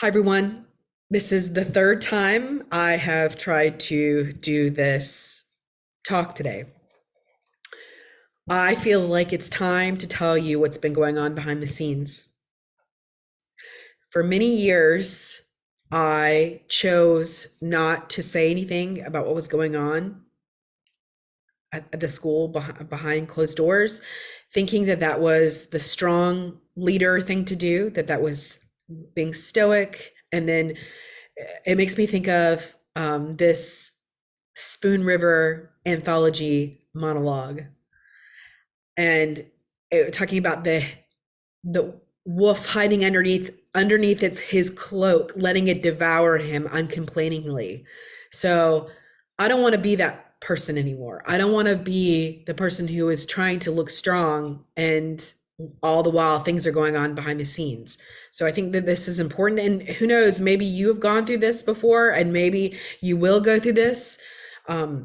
Hi, everyone. This is the third time I have tried to do this talk today. I feel like it's time to tell you what's been going on behind the scenes. For many years, I chose not to say anything about what was going on at the school behind closed doors, thinking that that was the strong leader thing to do, that was being stoic. And then it makes me think of this Spoon River anthology monologue, and talking about the wolf hiding underneath its his cloak, letting it devour him uncomplainingly. So I don't want to be that person anymore. I don't want to be the person who is trying to look strong and all the while things are going on behind the scenes. So I think that this is important. And who knows, maybe you have gone through this before and maybe you will go through this.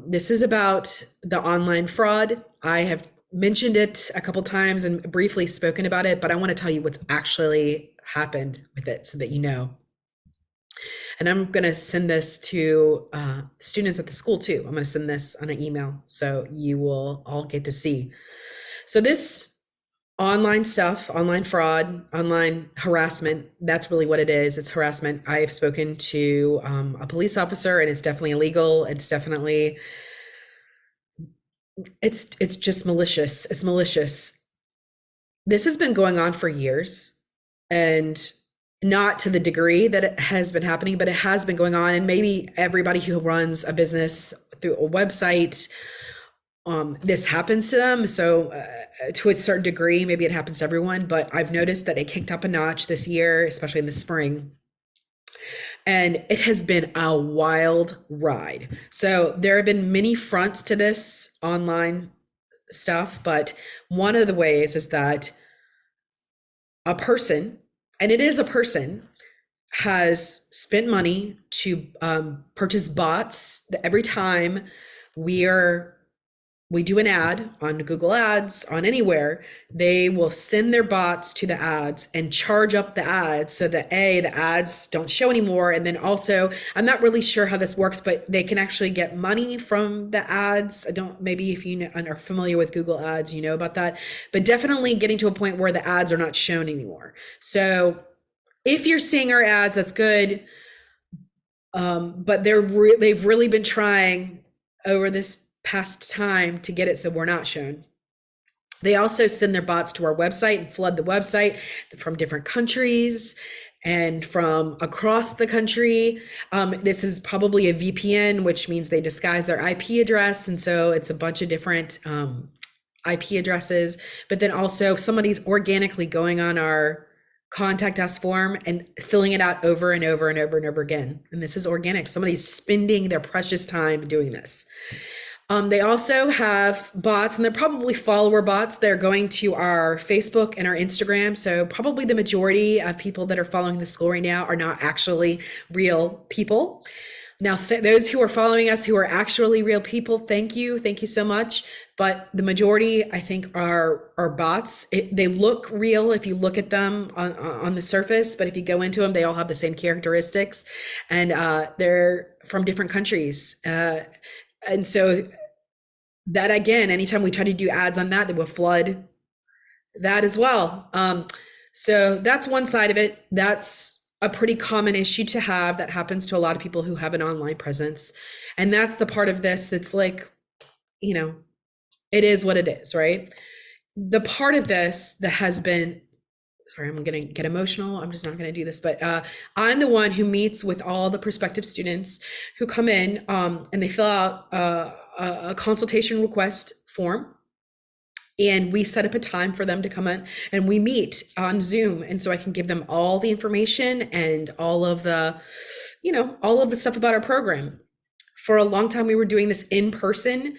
This is about the online fraud. I have mentioned it a couple times and briefly spoken about it, but I want to tell you what's actually happened with it so that you know. And I'm going to send this to students at the school too. I'm going to send this on an email so you will all get to see. So this online stuff, online fraud, online harassment, that's really what it is. It's harassment. I have spoken to a police officer and it's definitely illegal. It's definitely, it's just malicious. It's malicious. This has been going on for years, and not to the degree that it has been happening, but it has been going on. And maybe everybody who runs a business through a website, this happens to them. So to a certain degree, maybe it happens to everyone, but I've noticed that it kicked up a notch this year, especially in the spring. And it has been a wild ride. So there have been many fronts to this online stuff, but one of the ways is that a person, and it is a person, has spent money to purchase bots. Every time we do an ad on Google Ads, on anywhere, they will send their bots to the ads and charge up the ads so that the ads don't show anymore. And then also, I'm not really sure how this works, but they can actually get money from the ads. Maybe if you are familiar with Google Ads, you know about that, but definitely getting to a point where the ads are not shown anymore. So if you're seeing our ads, that's good. But they've really been trying over this past time to get it so we're not shown. They also send their bots to our website and flood the website from different countries and from across the country. This is probably a VPN, which means they disguise their IP address. And so it's a bunch of different IP addresses. But then also somebody's organically going on our contact us form and filling it out over and over and over and over again. And this is organic. Somebody's spending their precious time doing this. They also have bots, and they're probably follower bots. They're going to our Facebook and our Instagram. So probably the majority of people that are following the school right now are not actually real people. Now, those who are following us who are actually real people, thank you. Thank you so much. But the majority, I think, are bots. They look real if you look at them on the surface, but if you go into them, they all have the same characteristics. And they're from different countries. And so that, again, anytime we try to do ads on that, they will flood that as well. So that's one side of it. That's a pretty common issue to have that happens to a lot of people who have an online presence. And that's the part of this that's like, it is what it is, right? The part of this that has been, sorry, I'm going to get emotional. I'm just not going to do this, but I'm the one who meets with all the prospective students who come in and they fill out a consultation request form. And we set up a time for them to come in and we meet on Zoom. And so I can give them all the information and all of the stuff about our program. For a long time, we were doing this in person.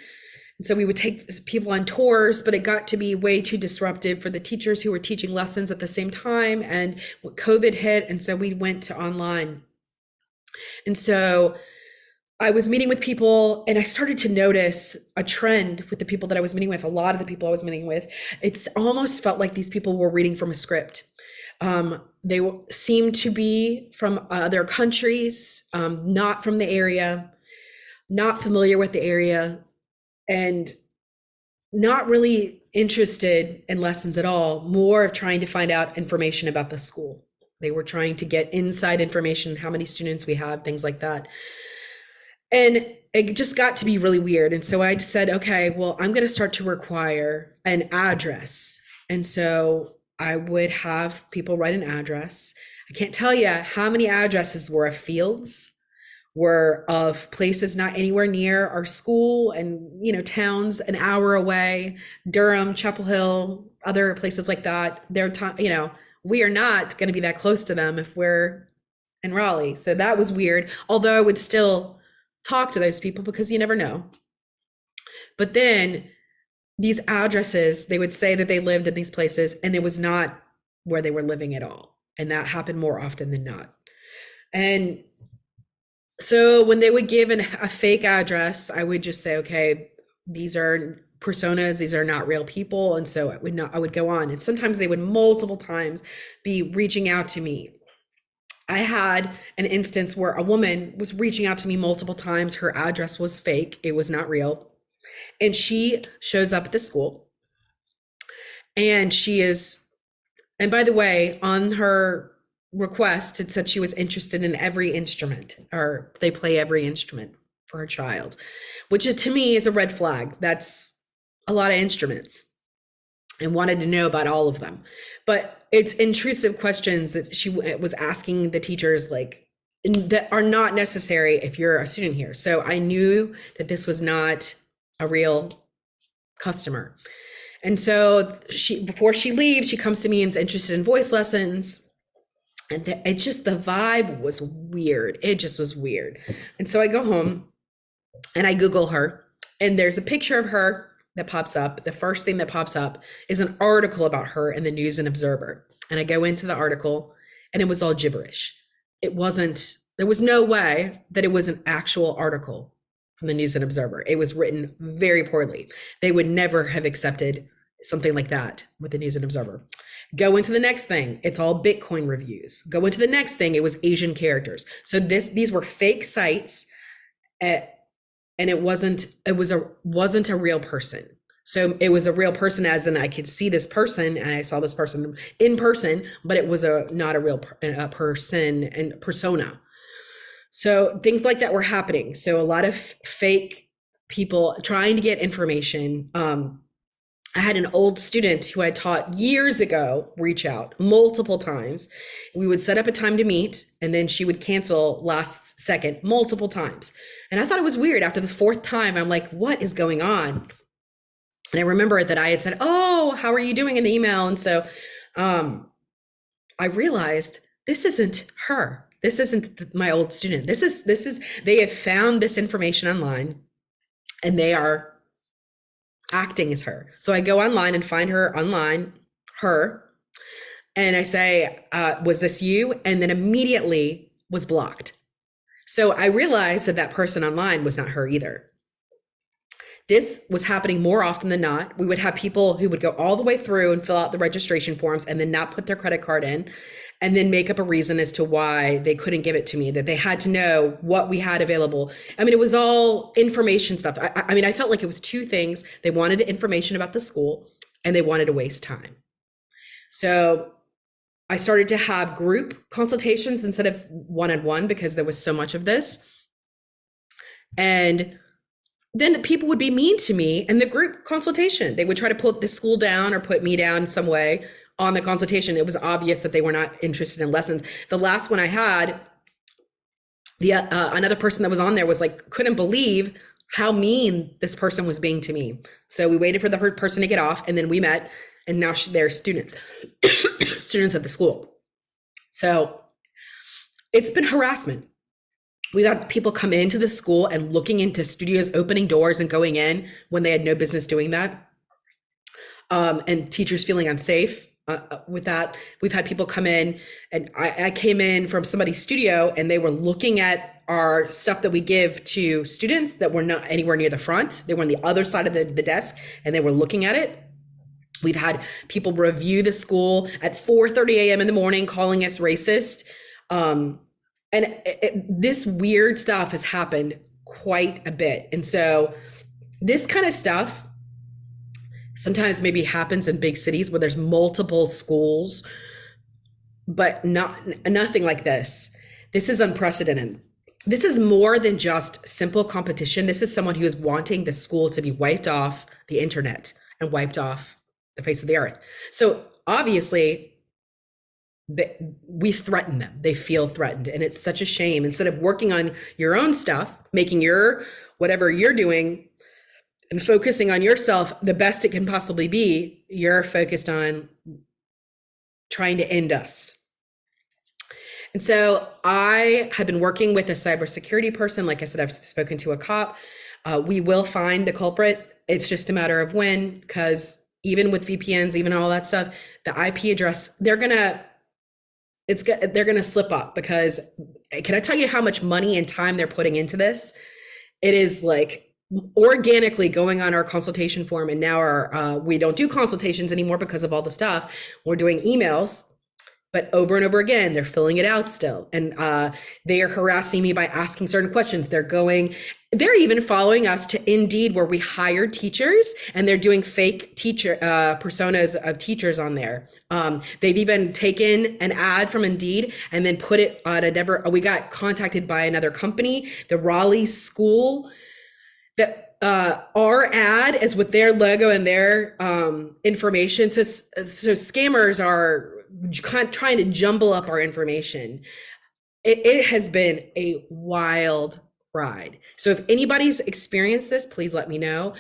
And so we would take people on tours, but it got to be way too disruptive for the teachers who were teaching lessons at the same time. And COVID hit. And so we went to online. And so I was meeting with people and I started to notice a trend with the people that I was meeting with. A lot of the people I was meeting with, it's almost felt like these people were reading from a script. They seem to be from other countries, not from the area, not familiar with the area, and not really interested in lessons at all, more of trying to find out information about the school. They were trying to get inside information, how many students we have, things like that. And it just got to be really weird. And so I said, okay, well, I'm going to start to require an address. And so I would have people write an address. I can't tell you how many addresses were of fields, were of places not anywhere near our school, and, you know, towns an hour away, Durham, Chapel Hill, other places like that. You know, we are not going to be that close to them if we're in Raleigh. So that was weird. Although I would still talk to those people because you never know. But then these addresses, they would say that they lived in these places and it was not where they were living at all. And that happened more often than not. And so when they would give a fake address, I would just say, okay, these are personas, these are not real people. And so I would go on. And sometimes they would multiple times be reaching out to me. I had an instance where a woman was reaching out to me multiple times. Her address was fake. It was not real. And she shows up at the school, and and by the way, on her request, it said she was interested in every instrument, or they play every instrument for her child, which to me is a red flag. That's a lot of instruments, and wanted to know about all of them. But it's intrusive questions that she was asking the teachers, like, that are not necessary if you're a student here. So I knew that this was not a real customer. And so before she leaves, she comes to me and is interested in voice lessons. And it just, the vibe was weird. It just was weird. And so I go home and I Google her, and there's a picture of her that pops up. The first thing that pops up is an article about her in the News and Observer. And I go into the article and it was all gibberish. There was no way that it was an actual article from the News and Observer. It was written very poorly. They would never have accepted something like that with the News and Observer. Go into the next thing, it's all Bitcoin reviews. Go into the next thing, it was Asian characters. So these were fake sites, and it wasn't a real person. So it was a real person, as in I could see this person and I saw this person in person, but it was not a real person and persona. So things like that were happening. So a lot of fake people trying to get information. I had an old student who I taught years ago reach out multiple times. We would set up a time to meet, and then she would cancel last second multiple times. And I thought it was weird. After the fourth time, I'm like, what is going on? And I remember that I had said, oh, how are you doing in the email? And so I realized this isn't her. This isn't my old student. This is, they have found this information online and they are acting as her. So I go online and find her online, and I say, was this you? And then immediately was blocked. So I realized that person online was not her either. This was happening more often than not. We would have people who would go all the way through and fill out the registration forms and then not put their credit card in, and then make up a reason as to why they couldn't give it to me, that they had to know what we had available. I mean, it was all information stuff. I mean, I felt like it was two things. They wanted information about the school and they wanted to waste time. So I started to have group consultations instead of one-on-one because there was so much of this. And then people would be mean to me in the group consultation. They would try to put the school down or put me down in some way on the consultation. It was obvious that they were not interested in lessons. The last one I had, another person that was on there was like, couldn't believe how mean this person was being to me. So we waited for the person to get off, and then we met, and now they're students at the school. So it's been harassment. We've had people come into the school and looking into studios, opening doors and going in when they had no business doing that. And teachers feeling unsafe with that. We've had people come in, and I came in from somebody's studio and they were looking at our stuff that we give to students that were not anywhere near the front. They were on the other side of the desk, and they were looking at it We've had people review the school at 4:30 a.m. in the morning, calling us racist. And this weird stuff has happened quite a bit. And so this kind of stuff sometimes maybe happens in big cities where there's multiple schools, but nothing like this. This is unprecedented. This is more than just simple competition. This is someone who is wanting the school to be wiped off the internet and wiped off the face of the earth. So obviously, we threaten them. They feel threatened. And it's such a shame. Instead of working on your own stuff, making your whatever you're doing and focusing on yourself the best it can possibly be, you're focused on trying to end us. And so I have been working with a cybersecurity person. Like I said, I've spoken to a cop. We will find the culprit. It's just a matter of when, because even with VPNs, even all that stuff, the IP address, they're gonna slip up. Because can I tell you how much money and time they're putting into this? It is like organically going on our consultation form, and now we don't do consultations anymore because of all the stuff. We're doing emails, but over and over again, they're filling it out still. And they are harassing me by asking certain questions. They're even following us to Indeed, where we hire teachers, and they're doing fake teacher personas of teachers on there. They've even taken an ad from Indeed and then put it on we got contacted by another company, the Raleigh School, that our ad is with their logo and their information. So scammers are trying to jumble up our information. It has been a wild ride. So if anybody's experienced this, please let me know.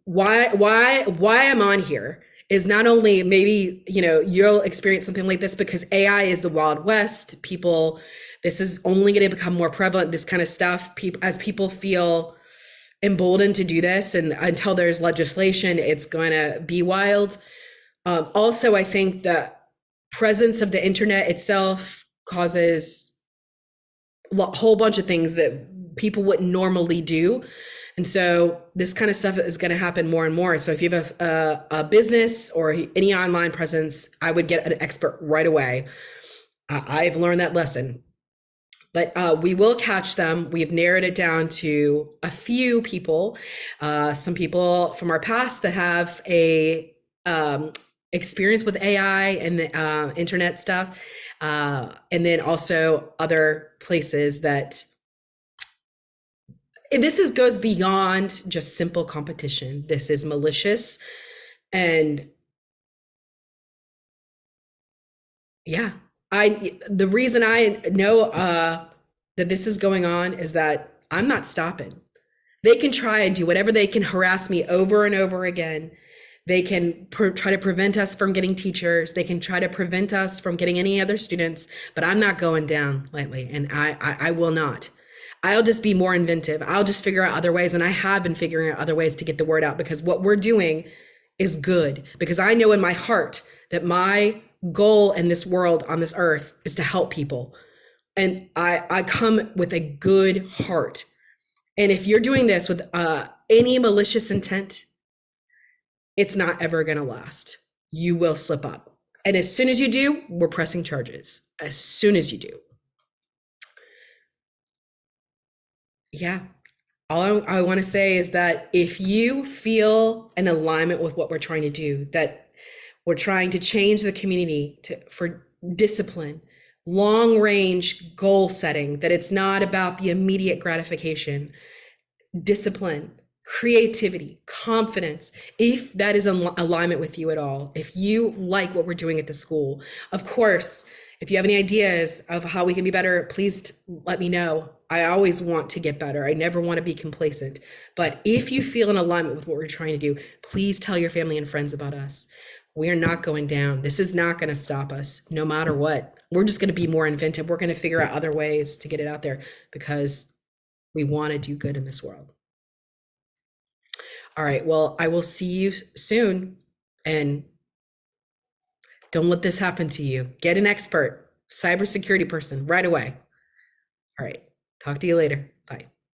Why I'm on here is not only maybe, you'll experience something like this because AI is the Wild West. This is only going to become more prevalent, this kind of stuff, as people feel emboldened to do this. And until there's legislation, it's going to be wild. Also, I think the presence of the internet itself causes a whole bunch of things that people wouldn't normally do. And so this kind of stuff is going to happen more and more. So if you have a business or any online presence, I would get an expert right away. I've learned that lesson. But we will catch them. We've narrowed it down to a few people, some people from our past that have a experience with AI and the internet stuff, and then also other places that goes beyond just simple competition. This is malicious, and yeah, the reason I know that this is going on is that I'm not stopping. They can try and do whatever they can, harass me over and over again. They can try to prevent us from getting teachers. They can try to prevent us from getting any other students, but I'm not going down lightly, and I will not. I'll just be more inventive. I'll just figure out other ways, and I have been figuring out other ways to get the word out, because what we're doing is good, because I know in my heart that my goal in this world, on this earth, is to help people. And I come with a good heart. And if you're doing this with any malicious intent, it's not ever going to last. You will slip up. And as soon as you do, we're pressing charges. As soon as you do. Yeah. All I want to say is that if you feel an alignment with what we're trying to do, that we're trying to change the community for discipline, long range goal setting, that it's not about the immediate gratification, discipline, creativity, confidence, if that is in alignment with you at all, if you like what we're doing at the school. Of course, if you have any ideas of how we can be better, please let me know. I always want to get better. I never want to be complacent. But if you feel in alignment with what we're trying to do, please tell your family and friends about us. We are not going down. This is not going to stop us, no matter what. We're just going to be more inventive. We're going to figure out other ways to get it out there, because we want to do good in this world. All right. Well, I will see you soon, and don't let this happen to you. Get an expert, cybersecurity person right away. All right. Talk to you later. Bye.